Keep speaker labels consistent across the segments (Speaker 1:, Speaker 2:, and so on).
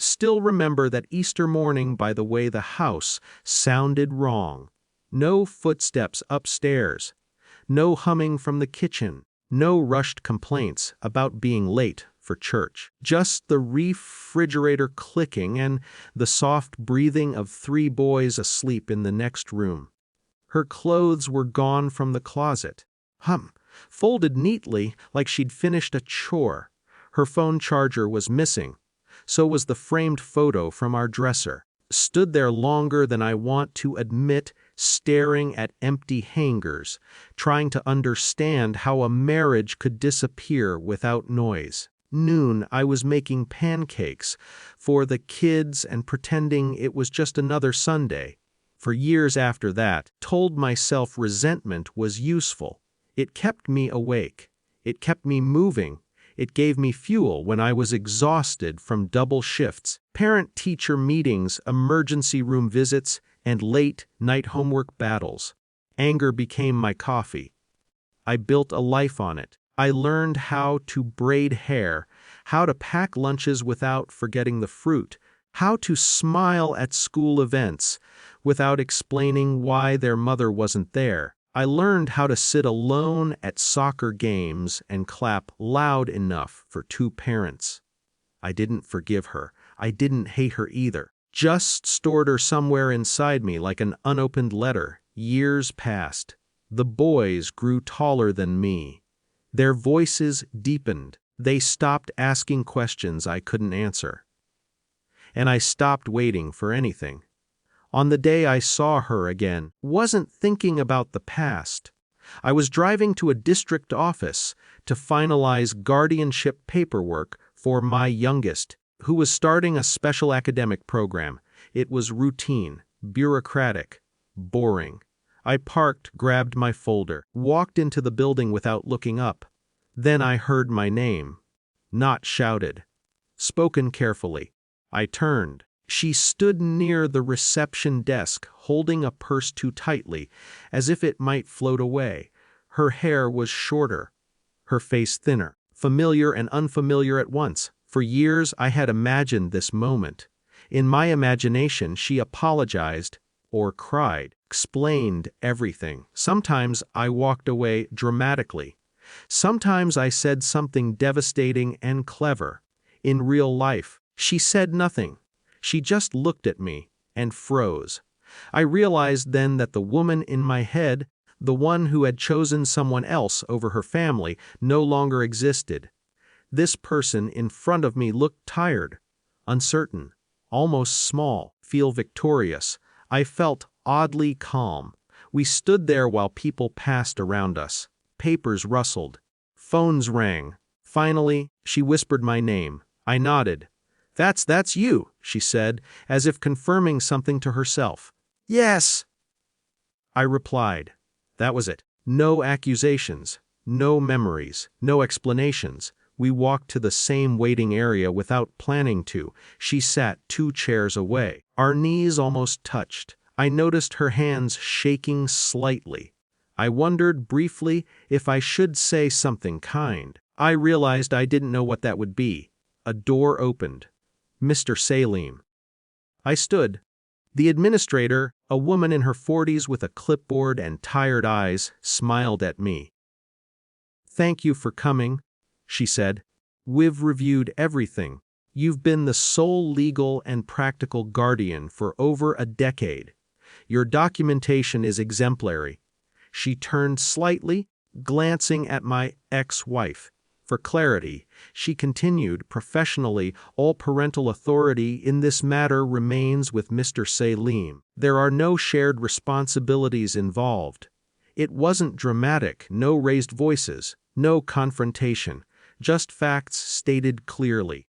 Speaker 1: Still remember that Easter morning by the way the house sounded wrong. No footsteps upstairs. No humming from the kitchen. No rushed complaints about being late for church. Just the refrigerator clicking and the soft breathing of 3 boys asleep in the next room. Her clothes were gone from the closet. Folded neatly like she'd finished a chore. Her phone charger was missing. So was the framed photo from our dresser. Stood there longer than I want to admit, staring at empty hangers, trying to understand how a marriage could disappear without noise. Noon, I was making pancakes for the kids and pretending it was just another Sunday. For years after that, told myself resentment was useful. It kept me awake. It kept me moving. It gave me fuel when I was exhausted from double shifts, parent-teacher meetings, emergency room visits, and late-night homework battles. Anger became my coffee. I built a life on it. I learned how to braid hair, how to pack lunches without forgetting the fruit, how to smile at school events without explaining why their mother wasn't there. I learned how to sit alone at soccer games and clap loud enough for 2 parents. I didn't forgive her. I didn't hate her either. Just stored her somewhere inside me like an unopened letter. Years passed. The boys grew taller than me. Their voices deepened. They stopped asking questions I couldn't answer. And I stopped waiting for anything. On the day I saw her again, wasn't thinking about the past. I was driving to a district office to finalize guardianship paperwork for my youngest, who was starting a special academic program. It was routine, bureaucratic, boring. I parked, grabbed my folder, walked into the building without looking up. Then I heard my name. Not shouted. Spoken carefully. I turned. She stood near the reception desk, holding a purse too tightly, as if it might float away. Her hair was shorter, her face thinner, familiar and unfamiliar at once. For years I had imagined this moment. In my imagination, she apologized or cried, explained everything. Sometimes I walked away dramatically. Sometimes I said something devastating and clever. In real life, she said nothing. She just looked at me and froze. I realized then that the woman in my head, the one who had chosen someone else over her family, no longer existed. This person in front of me looked tired, uncertain, almost small, feel victorious. I felt oddly calm. We stood there while people passed around us. Papers rustled. Phones rang. Finally, she whispered my name. I nodded. That's you," she said, as if confirming something to herself. "Yes," I replied. That was it. No accusations, no memories, no explanations. We walked to the same waiting area without planning to. She sat 2 chairs away. Our knees almost touched. I noticed her hands shaking slightly. I wondered briefly if I should say something kind. I realized I didn't know what that would be. A door opened. Mr. Salim. I stood. The administrator, a woman in her 40s with a clipboard and tired eyes, smiled at me. "Thank you for coming," she said. "We've reviewed everything. You've been the sole legal and practical guardian for over a decade. Your documentation is exemplary." She turned slightly, glancing at my ex-wife. For clarity, she continued, "Professionally, all parental authority in this matter remains with Mr. Salim. There are no shared responsibilities involved." It wasn't dramatic, no raised voices, no confrontation, just facts stated clearly.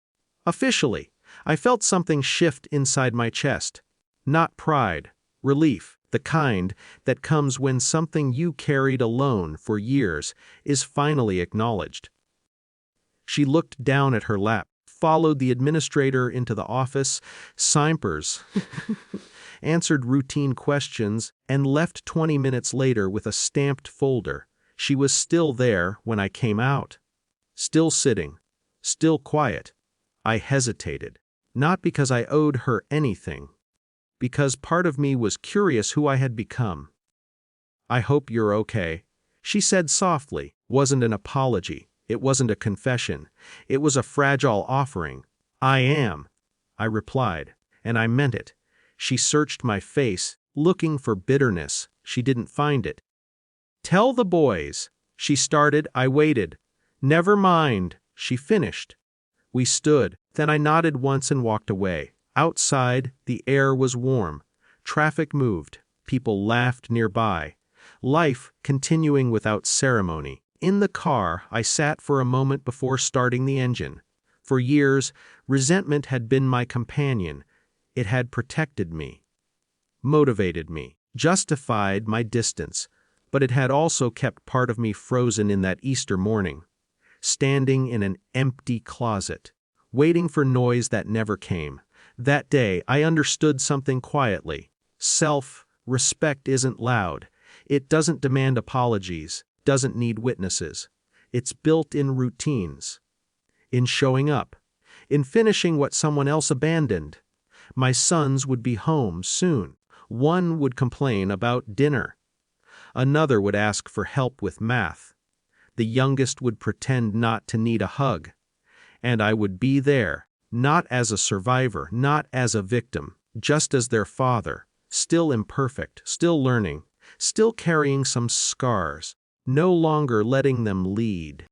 Speaker 1: Officially, I felt something shift inside my chest. Not pride, relief, the kind that comes when something you carried alone for years is finally acknowledged. She looked down at her lap, followed the administrator into the office, simpers, answered routine questions, and left 20 minutes later with a stamped folder. She was still there when I came out. Still sitting. Still quiet. I hesitated. Not because I owed her anything, because part of me was curious who I had become. "I hope you're okay," she said softly. Wasn't an apology. It wasn't a confession. It was a fragile offering. "I am," I replied, and I meant it. She searched my face, looking for bitterness. She didn't find it. "Tell the boys," she started. I waited. "Never mind," she finished. We stood, then I nodded once and walked away. Outside, the air was warm. Traffic moved. People laughed nearby. Life continuing without ceremony. In the car, I sat for a moment before starting the engine. For years, resentment had been my companion. It had protected me, motivated me, justified my distance, but it had also kept part of me frozen in that Easter morning, standing in an empty closet, waiting for noise that never came. That day, I understood something quietly. Self-respect isn't loud. It doesn't demand apologies, doesn't need witnesses. It's built in routines, in showing up, in finishing what someone else abandoned. My sons would be home soon. One would complain about dinner. Another would ask for help with math. The youngest would pretend not to need a hug. And I would be there, not as a survivor, not as a victim, just as their father, still imperfect, still learning, still carrying some scars, no longer letting them lead.